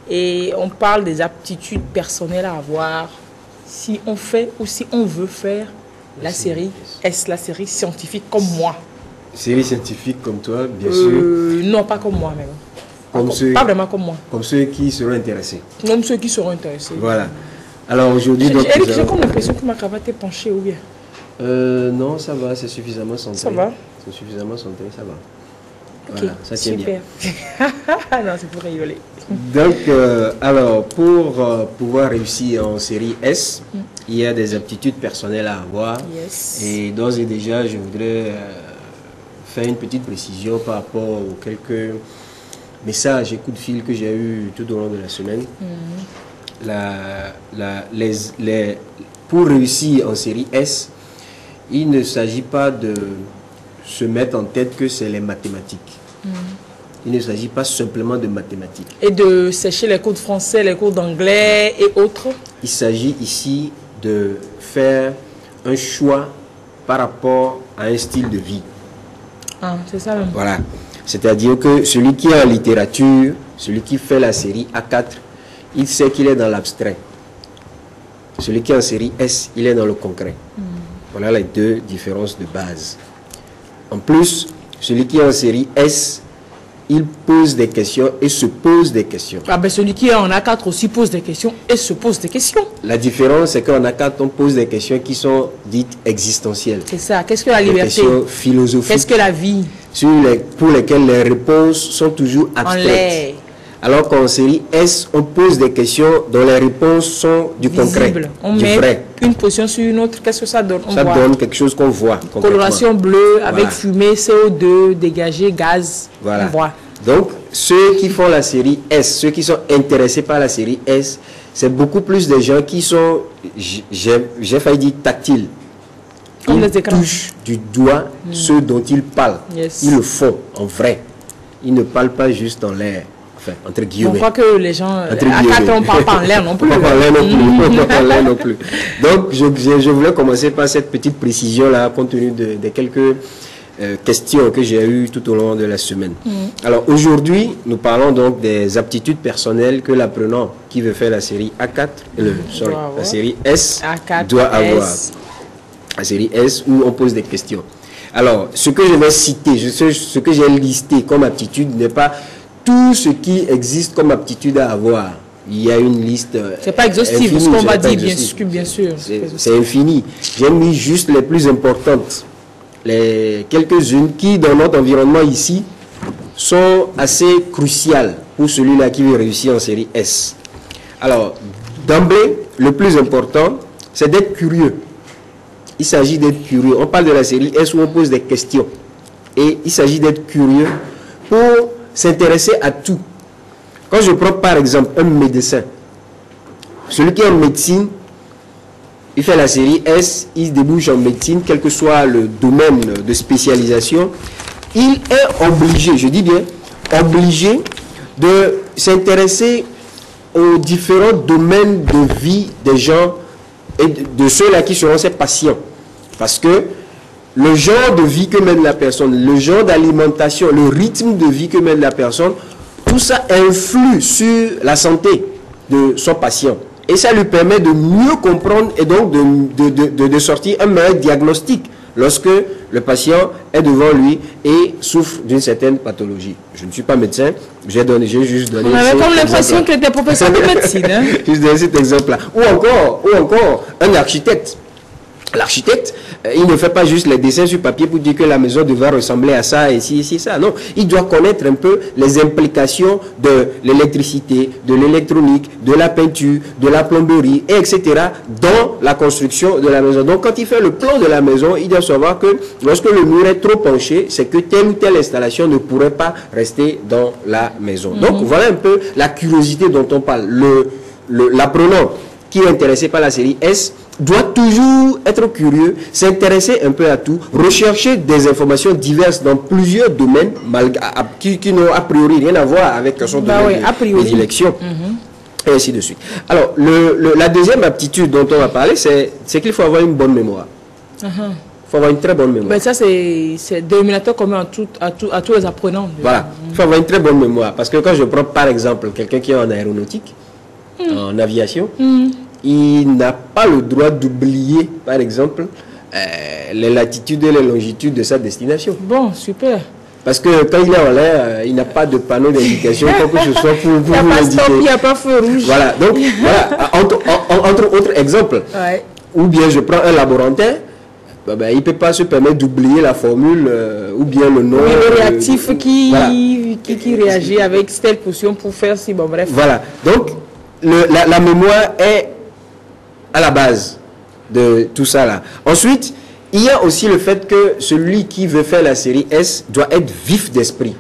Et on parle des aptitudes personnelles à avoir si on fait ou si on veut faire la série S, la série scientifique comme moi. Série scientifique comme toi, bien sûr. Non, pas comme moi même. Pas vraiment comme moi. Comme ceux qui seront intéressés. Comme ceux qui seront intéressés. Voilà. Alors aujourd'hui... J'ai comme l'impression que ma cravate est penchée ou bien? Non, ça va, c'est suffisamment centré. Ça va? C'est suffisamment centré, ça va. Ok, voilà, ça tient super. Bien. Non, c'est pour rigoler. Donc, alors, pour pouvoir réussir en série S, il y a des aptitudes personnelles à avoir. Yes. Et d'ores et déjà, je voudrais faire une petite précision par rapport aux quelques messages et coups de fil que j'ai eu tout au long de la semaine. Pour réussir en série S, il ne s'agit pas de se mettre en tête que c'est les mathématiques. Il ne s'agit pas simplement de mathématiques. Et de sécher les cours de français, les cours d'anglais et autres. Il s'agit ici de faire un choix par rapport à un style de vie. Ah, c'est ça même. Voilà. C'est-à-dire que celui qui est en littérature, celui qui fait la série A4, il sait qu'il est dans l'abstrait. Celui qui est en série S, il est dans le concret. Voilà les deux différences de base. En plus, celui qui est en série S, il pose des questions et se pose des questions. Ah ben celui qui est en A4 aussi pose des questions et se pose des questions. La différence, c'est qu'en A4, on pose des questions qui sont dites existentielles. C'est ça. Qu'est-ce que la liberté? Des questions philosophiques. Qu'est-ce que la vie? Pour lesquelles les réponses sont toujours abstraites. Alors qu'en série S, on pose des questions dont les réponses sont du concret, on du met vrai. Une position sur une autre, qu'est-ce que ça donne? Ça donne quelque chose qu'on voit. Coloration bleue avec fumée, CO2, dégagé, gaz. Voilà. On voit. Donc, ceux qui font la série S, ceux qui sont intéressés par la série S, c'est beaucoup plus des gens qui sont, j'ai failli dire tactiles. Ils touchent du doigt ceux dont ils parlent. Ils le font en vrai. Ils ne parlent pas juste en l'air. Enfin, entre guillemets. On croit que les gens, à 4 ans, on ne parle pas en l'air non plus. On ne parle pas en l'air non plus. Donc, je voulais commencer par cette petite précision-là, compte tenu de quelques questions que j'ai eues tout au long de la semaine. Alors, aujourd'hui, nous parlons donc des aptitudes personnelles que l'apprenant qui veut faire la série A4, la série S A4, doit avoir. La série S, où on pose des questions. Alors, ce que je vais citer, ce que j'ai listé comme aptitude n'est pas tout ce qui existe comme aptitude à avoir. Il y a une liste. C'est pas exhaustif, ce qu'on va dire, bien sûr. C'est infini. J'ai mis juste les plus importantes. Les quelques-unes qui, dans notre environnement ici, sont assez cruciales pour celui-là qui veut réussir en série S. Alors, d'emblée, le plus important, c'est d'être curieux. Il s'agit d'être curieux. On parle de la série S où on pose des questions. Et il s'agit d'être curieux pour s'intéresser à tout. Quand je prends par exemple un médecin, celui qui est en médecine, il fait la série S, il débouche en médecine, quel que soit le domaine de spécialisation, il est obligé, je dis bien, obligé de s'intéresser aux différents domaines de vie des gens et de ceux-là qui seront ses patients. Parce que le genre de vie que mène la personne, le genre d'alimentation, le rythme de vie que mène la personne, tout ça influe sur la santé de son patient. Et ça lui permet de mieux comprendre et donc de sortir un meilleur diagnostic lorsque le patient est devant lui et souffre d'une certaine pathologie. Je ne suis pas médecin, j'ai juste donné... On avait comme l'impression que tu étais professeur de médecine. Hein? Juste donner cet exemple-là. Ou encore un architecte. L'architecte, il ne fait pas juste les dessins sur papier pour dire que la maison devrait ressembler à ça, et ci, ça. Non, il doit connaître un peu les implications de l'électricité, de l'électronique, de la peinture, de la plomberie, etc. dans la construction de la maison. Donc, quand il fait le plan de la maison, il doit savoir que lorsque le mur est trop penché, c'est que telle ou telle installation ne pourrait pas rester dans la maison. Donc, voilà un peu la curiosité dont on parle. L'apprenant qui est intéressé par la série S doit toujours être curieux, s'intéresser un peu à tout, rechercher des informations diverses dans plusieurs domaines qui n'ont a priori rien à voir avec son domaine de prédilection, et ainsi de suite. Alors, la deuxième aptitude dont on va parler, c'est qu'il faut avoir une bonne mémoire. Il faut avoir une très bonne mémoire. Mais ça, c'est dénominateur commun à tous les apprenants. Voilà, il faut avoir une très bonne mémoire. Parce que quand je prends par exemple quelqu'un qui est en aéronautique, en aviation, il n'a pas le droit d'oublier, par exemple, les latitudes et les longitudes de sa destination. Bon, super. Parce que quand il est en l'air, il n'a pas de panneau d'indication, quoi que ce soit pour vous Il n'y a pas indiquer. stop, il n'y a pas feu rouge. Voilà, donc voilà, entre autres exemples. Ouais. Ou bien je prends un laborantin, il ne peut pas se permettre d'oublier la formule ou bien le nom. Oui, le réactif qui voilà. réagit avec telle potion pour faire si, bon bref. Voilà, donc la mémoire est à la base de tout ça là. Ensuite, il y a aussi le fait que celui qui veut faire la série S doit être vif d'esprit.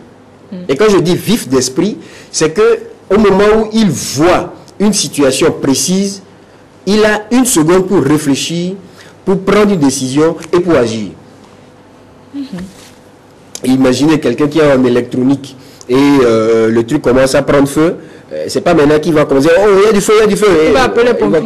Et quand je dis vif d'esprit, c'est que au moment où il voit une situation précise, il a une seconde pour réfléchir, pour prendre une décision et pour agir. Imaginez quelqu'un qui est en électronique et le truc commence à prendre feu. C'est pas maintenant qu'il va commencer, oh il y a du feu, il y a du feu. Il va appeler les pompiers.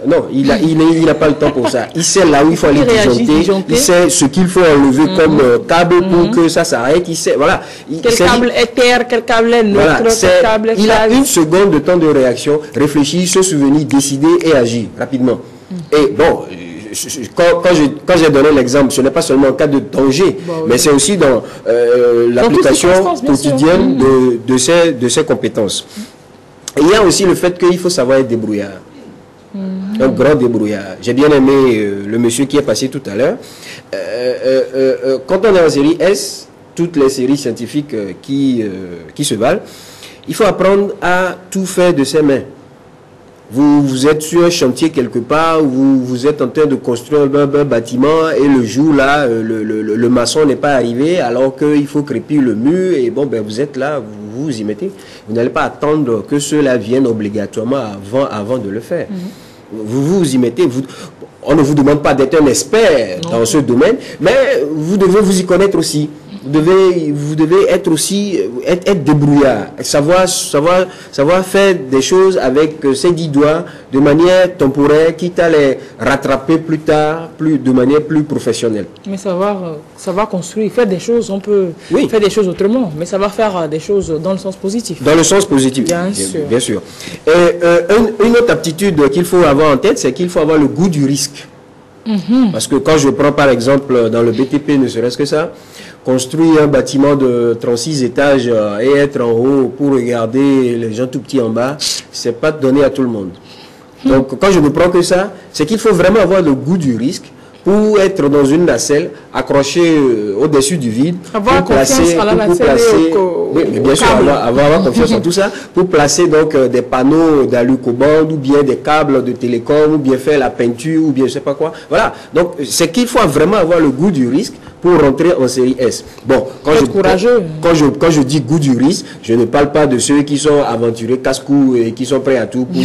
Non, il n'a pas le temps pour ça. Il sait là où il faut aller disjoncter. Il sait ce qu'il faut enlever comme câble pour que ça s'arrête. Il sait, voilà. Quel câble est terre, quel câble est neutre, voilà, quel câble est il a phase. une seconde de temps de réaction, réfléchir, se souvenir, décider et agir rapidement. Et bon, quand j'ai donné l'exemple, ce n'est pas seulement en cas de danger, mais c'est aussi dans l'application quotidienne de ces compétences. Et il y a aussi le fait qu'il faut savoir être débrouillard. Un grand débrouillard. J'ai bien aimé le monsieur qui est passé tout à l'heure. Quand on est en série S, toutes les séries scientifiques qui se valent, il faut apprendre à tout faire de ses mains. Vous êtes sur un chantier quelque part, vous êtes en train de construire un bâtiment et le jour là, le maçon n'est pas arrivé alors qu'il faut crépir le mur et bon, ben, vous êtes là, vous vous y mettez. Vous n'allez pas attendre que ceux-là viennent obligatoirement avant de le faire. Vous vous y mettez. On ne vous demande pas d'être un expert dans ce domaine, mais vous devez vous y connaître aussi. Vous devez être aussi être débrouillard, savoir faire des choses avec ses 10 doigts de manière temporaire, quitte à les rattraper plus tard, de manière plus professionnelle. Mais savoir construire, faire des choses, on peut faire des choses autrement, mais savoir faire des choses dans le sens positif. Dans le sens positif, bien sûr. Et une autre aptitude qu'il faut avoir en tête, c'est qu'il faut avoir le goût du risque. Parce que quand je prends par exemple dans le BTP, ne serait-ce que ça, construire un bâtiment de 36 étages et être en haut pour regarder les gens tout petits en bas, c'est pas donné à tout le monde. Donc quand je ne prends que ça, c'est qu'il faut vraiment avoir le goût du risque pour être dans une nacelle accrochée au-dessus du vide, avoir confiance à la nacelle mais bien sûr, avoir confiance en tout ça, pour placer donc des panneaux d'alucobande ou bien des câbles de télécom ou bien faire la peinture ou bien je sais pas quoi. Voilà, donc c'est qu'il faut vraiment avoir le goût du risque pour rentrer en série S. Bon, quand je dis goût du risque, je ne parle pas de ceux qui sont aventurés casse-cou et qui sont prêts à tout pour...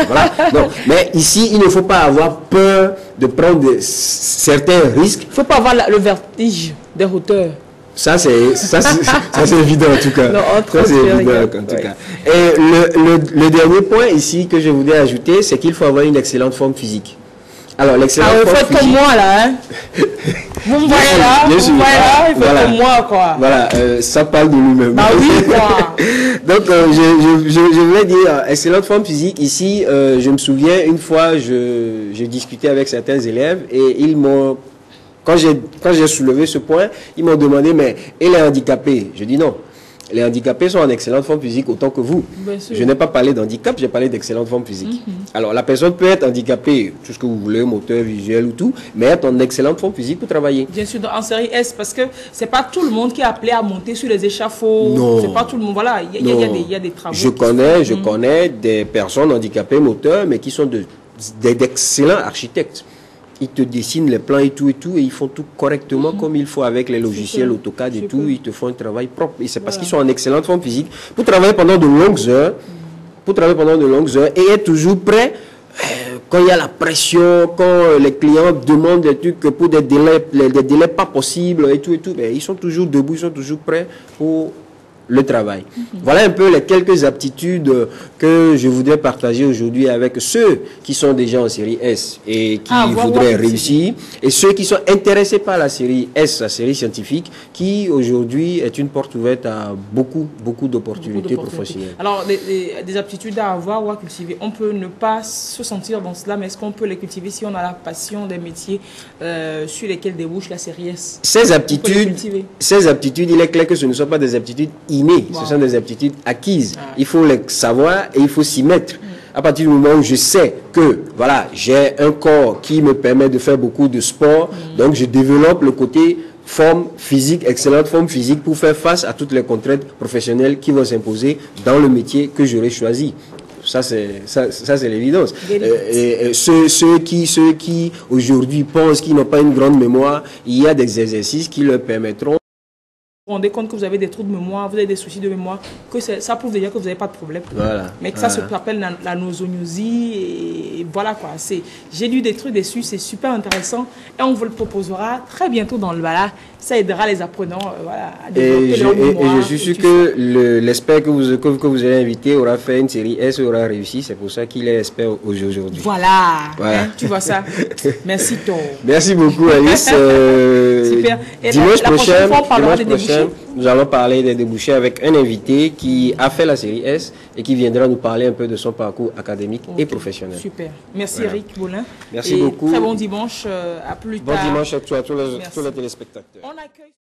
voilà. Non, mais ici, il ne faut pas avoir peur de prendre certains risques. Il ne faut pas avoir le vertige des hauteurs. Ça, c'est évident en tout cas. Ça, c'est évident en tout cas. Et le dernier point ici que je voudrais ajouter, c'est qu'il faut avoir une excellente forme physique. Alors, l'excellente forme physique... faites comme moi, là, hein. Vous me voyez là, il faut comme moi, quoi. Voilà, ça parle de lui-même. Bah oui, quoi. Donc, je voulais dire, excellente forme physique. Ici, je me souviens, une fois, je discutais avec certains élèves et ils m'ont... Quand j'ai soulevé ce point, ils m'ont demandé, mais et les handicapés? Je dis non. Les handicapés sont en excellente forme physique autant que vous. Je n'ai pas parlé d'handicap, j'ai parlé d'excellente forme physique. Alors, la personne peut être handicapée, tout ce que vous voulez, moteur, visuel ou tout, mais être en excellente forme physique pour travailler. Bien sûr, en série S, parce que c'est pas tout le monde qui est appelé à monter sur les échafauds. Non. C'est pas tout le monde. Voilà, il y a des travaux. Je connais des personnes handicapées moteurs, mais qui sont d'excellents architectes. Ils te dessinent les plans et tout, et ils font tout correctement comme il faut avec les logiciels AutoCAD et tout. Ils te font un travail propre. Et c'est parce qu'ils sont en excellente forme physique pour travailler pendant de longues heures, et être toujours prêt quand il y a la pression, quand les clients demandent des trucs pour des délais pas possibles et tout, ben, ils sont toujours debout, ils sont toujours prêts pour le travail. Voilà un peu les quelques aptitudes que je voudrais partager aujourd'hui avec ceux qui sont déjà en série S et qui voudraient réussir, et ceux qui sont intéressés par la série S, la série scientifique, qui aujourd'hui est une porte ouverte à beaucoup d'opportunités professionnelles. Alors, des aptitudes à avoir ou à cultiver, on peut ne pas se sentir dans cela, mais est-ce qu'on peut les cultiver si on a la passion des métiers sur lesquels débouche la série S? Ces aptitudes, il est clair que ce ne sont pas des aptitudes innées, ce sont des aptitudes acquises. Il faut les savoir et il faut s'y mettre. À partir du moment où je sais que voilà, j'ai un corps qui me permet de faire beaucoup de sport, donc je développe le côté forme physique, excellente forme physique pour faire face à toutes les contraintes professionnelles qui vont s'imposer dans le métier que j'aurai choisi. Ça, c'est l'évidence. Ceux qui aujourd'hui pensent qu'ils n'ont pas une grande mémoire, il y a des exercices qui leur permettront. Vous vous rendez compte que vous avez des trous de mémoire, vous avez des soucis de mémoire, que ça prouve déjà que vous n'avez pas de problème. Voilà. Mais que ça s'appelle la nosognosie et voilà quoi. J'ai lu des trucs dessus, c'est super intéressant et on vous le proposera très bientôt dans le Bala. Ça aidera les apprenants à développer leur mémoire. Et je suis sûr que l'expert que vous allez inviter aura fait une série S et aura réussi. C'est pour ça qu'il est expert aujourd'hui. Voilà. Hein, tu vois ça. Merci Thor. Merci beaucoup Alice. Super. Et dimanche la prochaine fois, on parlera des débouchés. Nous allons parler des débouchés avec un invité qui a fait la série S et qui viendra nous parler un peu de son parcours académique et professionnel. Super. Merci Eric Boulin. Merci beaucoup. Très bon dimanche. À plus tard. Bon dimanche à tous les téléspectateurs. On accueille...